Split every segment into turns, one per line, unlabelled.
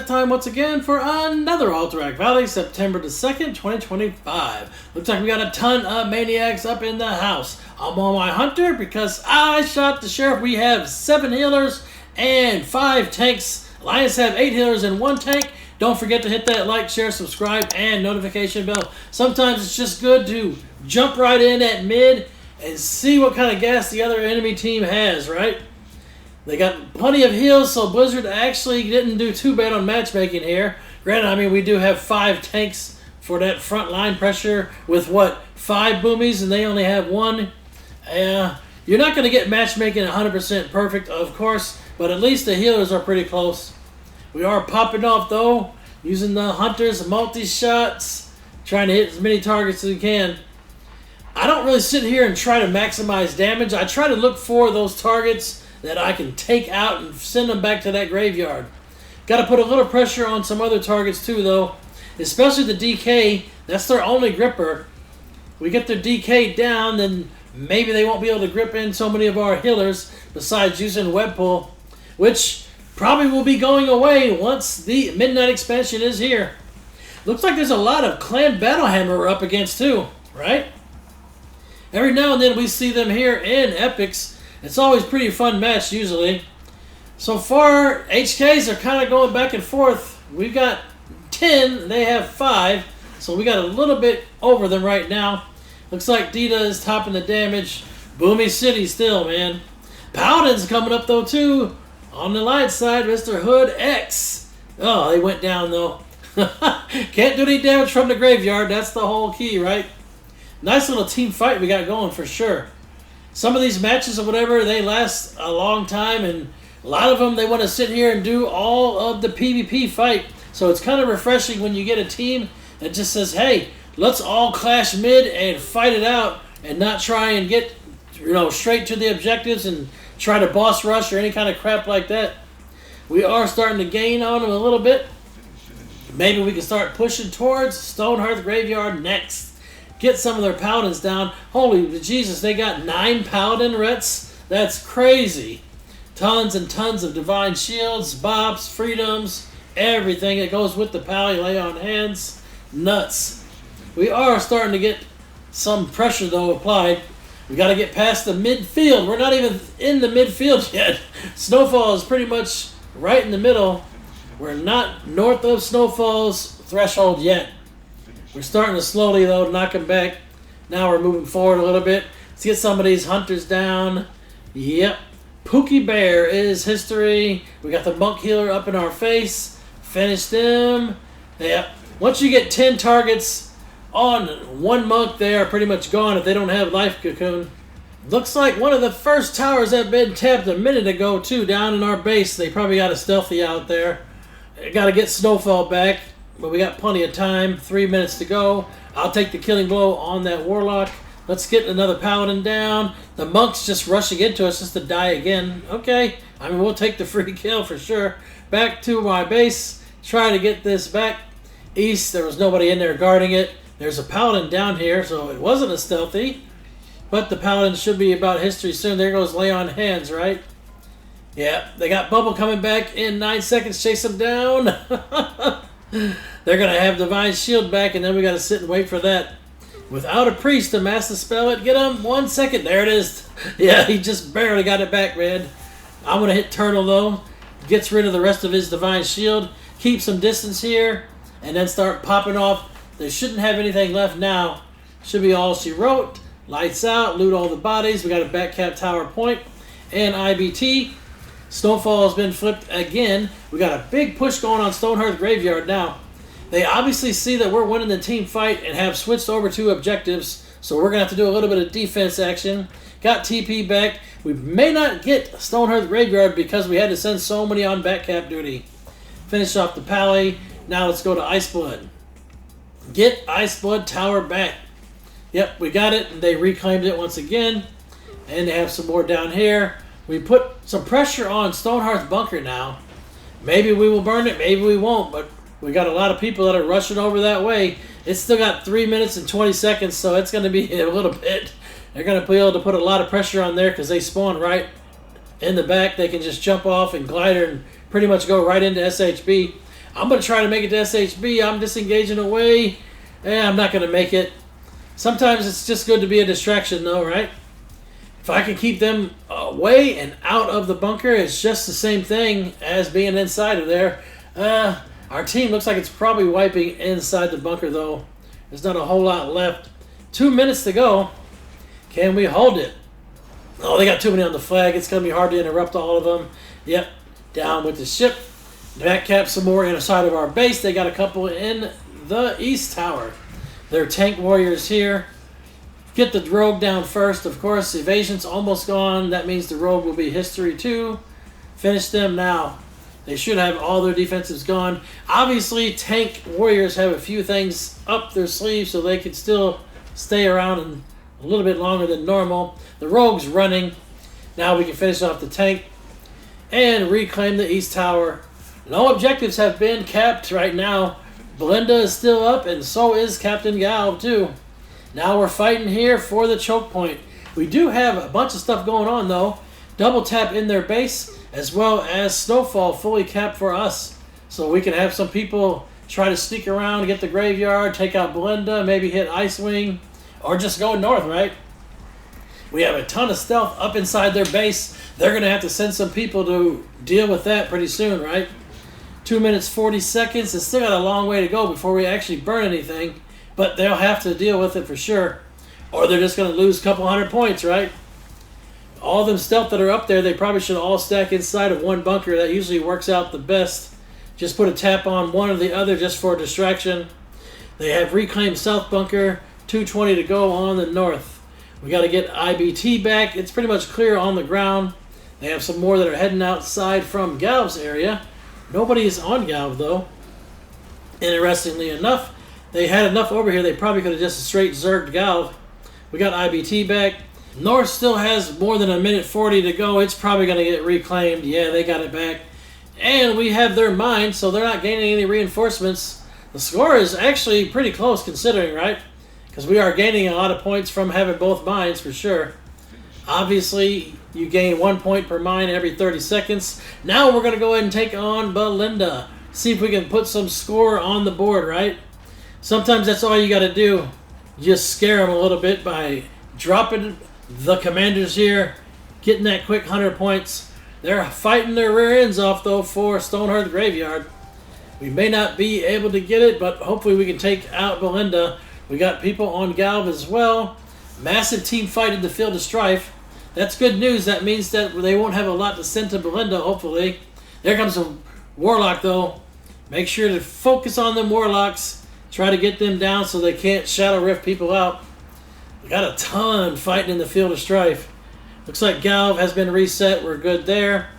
that time once again for another Alterac Valley, September the 2nd, 2025. Looks like we got a ton of maniacs up in the house. I'm on my hunter because I shot the sheriff. We have 7 healers and 5 tanks. Alliance have 8 healers and 1 tank. Don't forget to hit that like, share, subscribe, and notification bell. Sometimes it's just good to jump right in at mid and see what kind of gas the other enemy team has, right? They got plenty of heals, so Blizzard actually didn't do too bad on matchmaking here. Granted, I mean, we do have 5 tanks for that front line pressure with, what, 5 boomies, and they only have 1. You're not going to get matchmaking 100% perfect, of course, but at least the healers are pretty close. We are popping off, though, using the hunters, multi-shots, trying to hit as many targets as we can. I don't really sit here and try to maximize damage. I try to look for those targets that I can take out and send them back to that graveyard. Got to put a little pressure on some other targets too, though. Especially the DK. That's their only gripper. We get their DK down, then maybe they won't be able to grip in so many of our healers besides using web pull, which probably will be going away once the midnight expansion is here. Looks like there's a lot of Clan Battlehammer we're up against too, right? Every now and then we see them here in EPICS. It's always a pretty fun match, usually. So far, HKs are kind of going back and forth. We've got 10, they have 5. So we got a little bit over them right now. Looks like Dita is topping the damage. Boomy City still, man. Paladin's coming up, though, too. On the light side, Mr. Hood X. Oh, they went down, though. Can't do any damage from the graveyard. That's the whole key, right? Nice little team fight we got going, for sure. Some of these matches or whatever, they last a long time, and a lot of them, they want to sit here and do all of the PvP fight. So it's kind of refreshing when you get a team that just says, hey, let's all clash mid and fight it out and not try and get, straight to the objectives and try to boss rush or any kind of crap like that. We are starting to gain on them a little bit. Maybe we can start pushing towards Stonehearth Graveyard next. Get some of their paladins down. Holy Jesus, they got 9 paladin rets? That's crazy. Tons and tons of divine shields, bops, freedoms, everything that goes with the pally, lay on hands. Nuts. We are starting to get some pressure, though, applied. We got to get past the midfield. We're not even in the midfield yet. Snowfall is pretty much right in the middle. We're not north of Snowfall's threshold yet. We're starting to slowly, though, knock them back. Now we're moving forward a little bit. Let's get some of these hunters down. Yep. Pookie Bear is history. We got the monk healer up in our face. Finish them. Yep. Once you get 10 targets on one monk, they are pretty much gone if they don't have life cocoon. Looks like one of the first towers that been tapped a minute ago, too, down in our base. They probably got a stealthy out there. Got to get Snowfall back. But we got plenty of time. 3 minutes to go. I'll take the killing blow on that warlock. Let's get another paladin down. The monk's just rushing into us just to die again. Okay. I mean, we'll take the free kill for sure. Back to my base. Try to get this back east. There was nobody in there guarding it. There's a paladin down here, so it wasn't a stealthy. But the paladin should be about history soon. There goes lay on hands, right? Yeah. They got Bubble coming back in 9 seconds. Chase them down. They're going to have Divine Shield back, and then we got to sit and wait for that. Without a priest to mass dispel it, get him 1 second. There it is. Yeah, he just barely got it back, man. I'm going to hit Turtle, though. Gets rid of the rest of his Divine Shield. Keep some distance here, and then start popping off. They shouldn't have anything left now. Should be all she wrote. Lights out. Loot all the bodies. We got a Batcap Tower point and IBT. Snowfall has been flipped again. We got a big push going on Stonehearth Graveyard now. They obviously see that we're winning the team fight and have switched over to objectives, so we're going to have to do a little bit of defense action. Got TP back. We may not get Stonehearth Graveyard because we had to send so many on Batcap duty. Finish off the pally. Now let's go to Iceblood. Get Iceblood Tower back. Yep, we got it. They reclaimed it once again. And they have some more down here. We put some pressure on Stonehearth Bunker now. Maybe we will burn it, maybe we won't, but we got a lot of people that are rushing over that way. It's still got 3 minutes and 20 seconds, so it's going to be a little bit. They're going to be able to put a lot of pressure on there because they spawn right in the back. They can just jump off and glider and pretty much go right into SHB. I'm going to try to make it to SHB. I'm disengaging away. I'm not going to make it. Sometimes it's just good to be a distraction, though, right? If I can keep them away and out of the bunker, it's just the same thing as being inside of there. Our team looks like it's probably wiping inside the bunker, though. There's not a whole lot left. 2 minutes to go. Can we hold it? Oh, they got too many on the flag. It's going to be hard to interrupt all of them. Yep, down with the ship. Back cap some more inside of our base. They got a couple in the east tower. Their tank warriors here. Get the rogue down first. Of course, evasion's almost gone. That means the rogue will be history too. Finish them now. They should have all their defenses gone. Obviously, tank warriors have a few things up their sleeve so they can still stay around and a little bit longer than normal. The rogue's running. Now we can finish off the tank and reclaim the east tower. No objectives have been capped right now. Belinda is still up, and so is Captain Gal too. Now we're fighting here for the choke point. We do have a bunch of stuff going on though. Double tap in their base, as well as Snowfall fully capped for us. So we can have some people try to sneak around, get the graveyard, take out Belinda, maybe hit Icewing, or just go north, right? We have a ton of stealth up inside their base. They're going to have to send some people to deal with that pretty soon, right? 2 minutes, 40 seconds. It's still got a long way to go before we actually burn anything. But they'll have to deal with it for sure. Or they're just going to lose a couple hundred points, right? All them stealth that are up there, they probably should all stack inside of one bunker. That usually works out the best. Just put a tap on one or the other just for distraction. They have reclaimed south bunker. 220 to go on the north. We got to get IBT back. It's pretty much clear on the ground. They have some more that are heading outside from Galv's area. Nobody is on Galv, though. Interestingly enough, they had enough over here, they probably could have just straight zerged Galv. We got IBT back. North still has more than 1:40 to go. It's probably going to get reclaimed. Yeah, they got it back. And we have their mines, so they're not gaining any reinforcements. The score is actually pretty close considering, right? Because we are gaining a lot of points from having both mines for sure. Obviously, you gain 1 point per mine every 30 seconds. Now we're going to go ahead and take on Belinda. See if we can put some score on the board, right? Sometimes that's all you got to do. Just scare them a little bit by dropping the commanders here, getting that quick 100 points. They're fighting their rear ends off, though, for Stonehearth Graveyard. We may not be able to get it, but hopefully we can take out Belinda. We got people on Galv as well. Massive team fight in the Field of Strife. That's good news. That means that they won't have a lot to send to Belinda, hopefully. There comes a Warlock, though. Make sure to focus on them Warlocks. Try to get them down so they can't Shadow Rift people out. We got a ton fighting in the Field of Strife. Looks like Galv has been reset. We're good there.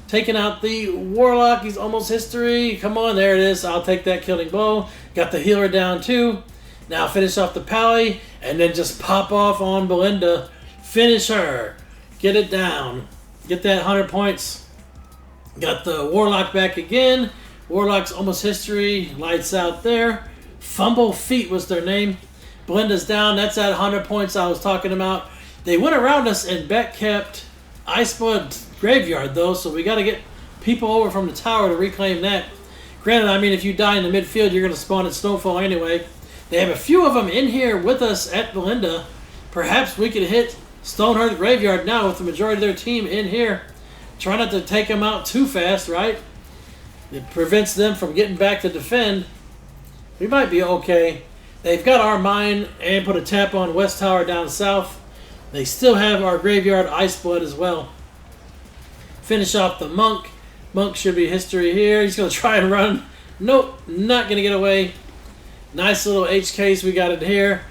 Taking out the Warlock. He's almost history. Come on, there it is. I'll take that killing blow. Got the healer down too. Now finish off the Pally and then just pop off on Belinda. Finish her. Get it down. Get that 100 points. Got the Warlock back again. Warlock's almost history. Lights out there. Fumble Feet was their name. Belinda's down. That's that 100 points I was talking about. They went around us and back kept Iceblood Graveyard, though, so we got to get people over from the tower to reclaim that. Granted, I mean, if you die in the midfield, you're going to spawn at Snowfall anyway. They have a few of them in here with us at Belinda. Perhaps we could hit Stonehearth Graveyard now with the majority of their team in here. Try not to take them out too fast, right? It prevents them from getting back to defend. We might be okay. They've got our mine and put a tap on West Tower down south. They still have our Graveyard Iceblood as well. Finish off the Monk. Monk should be history here. He's going to try and run. Nope, not going to get away. Nice little HKs we got in here.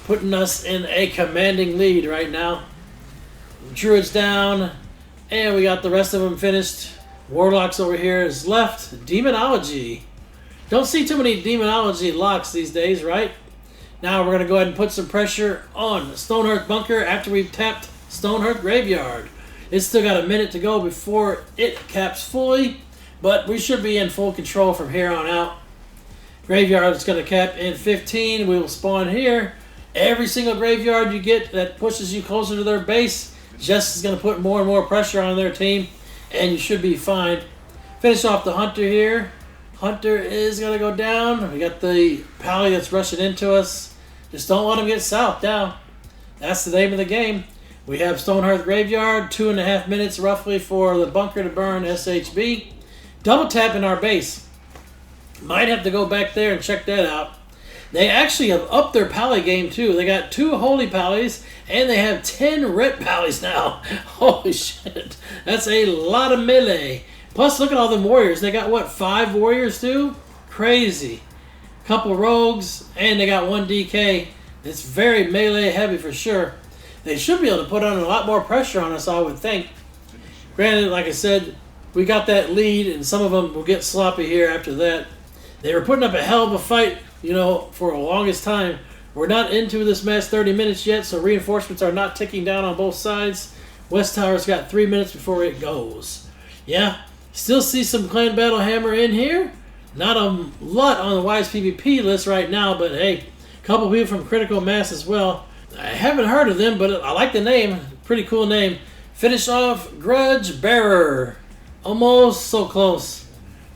Putting us in a commanding lead right now. Druid's down. And we got the rest of them finished. Warlocks over here is left. Demonology. Don't see too many Demonology locks these days, right? Now we're going to go ahead and put some pressure on Stonehearth Bunker after we've tapped Stonehearth Graveyard. It's still got a minute to go before it caps fully, but we should be in full control from here on out. Graveyard is going to cap in 15. We will spawn here. Every single graveyard you get that pushes you closer to their base just is going to put more and more pressure on their team, and you should be fine. Finish off the Hunter here. Hunter is going to go down. We got the pally that's rushing into us. Just don't let him get south down. That's the name of the game. We have Stonehearth Graveyard, 2.5 minutes roughly for the bunker to burn SHB. Double tapping our base. Might have to go back there and check that out. They actually have upped their pally game too. They got 2 holy pallies and they have 10 ret pallies now. Holy shit. That's a lot of melee. Plus, look at all the warriors. They got, what, 5 warriors too? Crazy. Couple rogues, and they got 1 DK. It's very melee heavy for sure. They should be able to put on a lot more pressure on us, I would think. Granted, like I said, we got that lead, and some of them will get sloppy here after that. They were putting up a hell of a fight, you know, for the longest time. We're not into this match 30 minutes yet, so reinforcements are not ticking down on both sides. West Tower's got 3 minutes before it goes. Yeah. Still see some Clan Battlehammer in here. Not a lot on the Wise PvP list right now, but hey, a couple people from Critical Mass as well. I haven't heard of them, but I like the name. Pretty cool name. Finish off Grudge Bearer. Almost so close.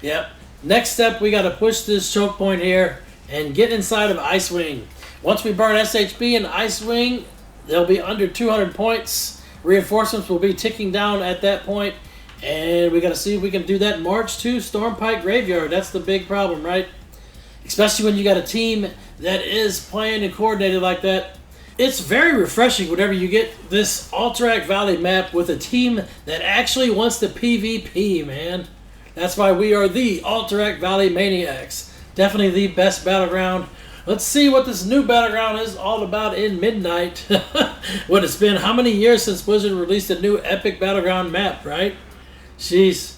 Yep. Next step, we got to push this choke point here and get inside of Icewing. Once we burn SHB and Icewing, they'll be under 200 points. Reinforcements will be ticking down at that point. And we got to see if we can do that March to Stormpike Graveyard. That's the big problem, right? Especially when you got a team that is playing and coordinated like that. It's very refreshing whenever you get this Alterac Valley map with a team that actually wants to PvP, man. That's why we are the Alterac Valley Maniacs. Definitely the best battleground. Let's see what this new battleground is all about in Midnight. What, it's been how many years since Blizzard released a new epic battleground map, right? Jeez.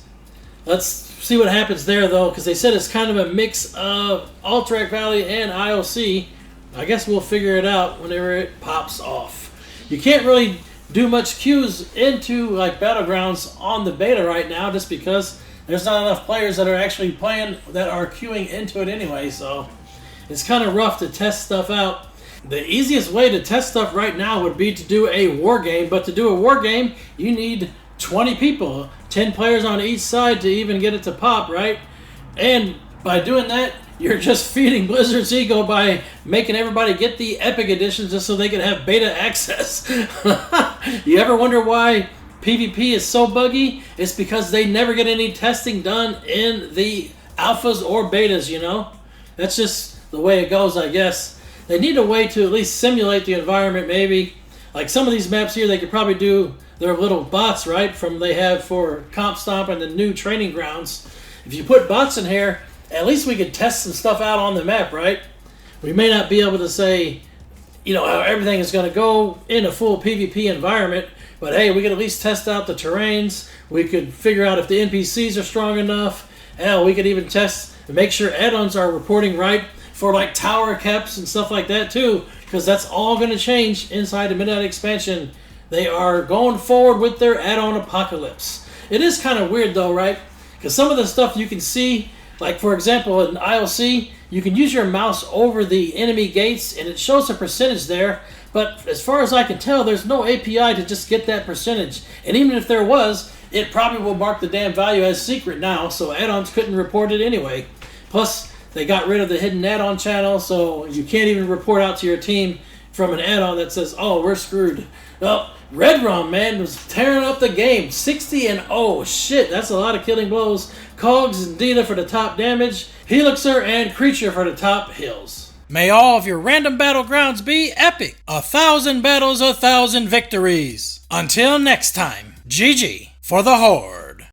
Let's see what happens there, though, because they said it's kind of a mix of Alterac Valley and IOC. I guess we'll figure it out whenever it pops off. You can't really do much queues into like Battlegrounds on the beta right now just because there's not enough players that are actually playing that are queuing into it anyway, so it's kind of rough to test stuff out. The easiest way to test stuff right now would be to do a war game, but to do a war game, you need 20 people, 10 players on each side to even get it to pop, right? And by doing that, you're just feeding Blizzard's ego by making everybody get the Epic Editions just so they can have beta access. You ever wonder why PvP is so buggy? It's because they never get any testing done in the alphas or betas, you know? That's just the way it goes, I guess. They need a way to at least simulate the environment, maybe. Like some of these maps here, they could probably do their little bots, right, from they have for Comp Stomp and the new training grounds. If you put bots in here, at least we could test some stuff out on the map, right? We may not be able to say, you know, how everything is going to go in a full PvP environment, but hey, we could at least test out the terrains. We could figure out if the NPCs are strong enough. Hell, we could even test and make sure add-ons are reporting right for like tower caps and stuff like that too, because that's all going to change inside the Midnight Expansion. They are going forward with their add-on apocalypse. It is kind of weird though, right? Because some of the stuff you can see, like for example in ILC, you can use your mouse over the enemy gates and it shows a percentage there, but as far as I can tell, there's no API to just get that percentage. And even if there was, it probably will mark the damn value as secret now, so add-ons couldn't report it anyway. Plus, they got rid of the hidden add-on channel, so you can't even report out to your team from an add-on that says, oh, we're screwed. Well, Red Rum, man, was tearing up the game. 60-0. Shit, that's a lot of killing blows. Cogs and Dina for the top damage. Helixer and Creature for the top hills. May all of your random battlegrounds be epic. 1,000 battles, 1,000 victories. Until next time, GG for the Horde.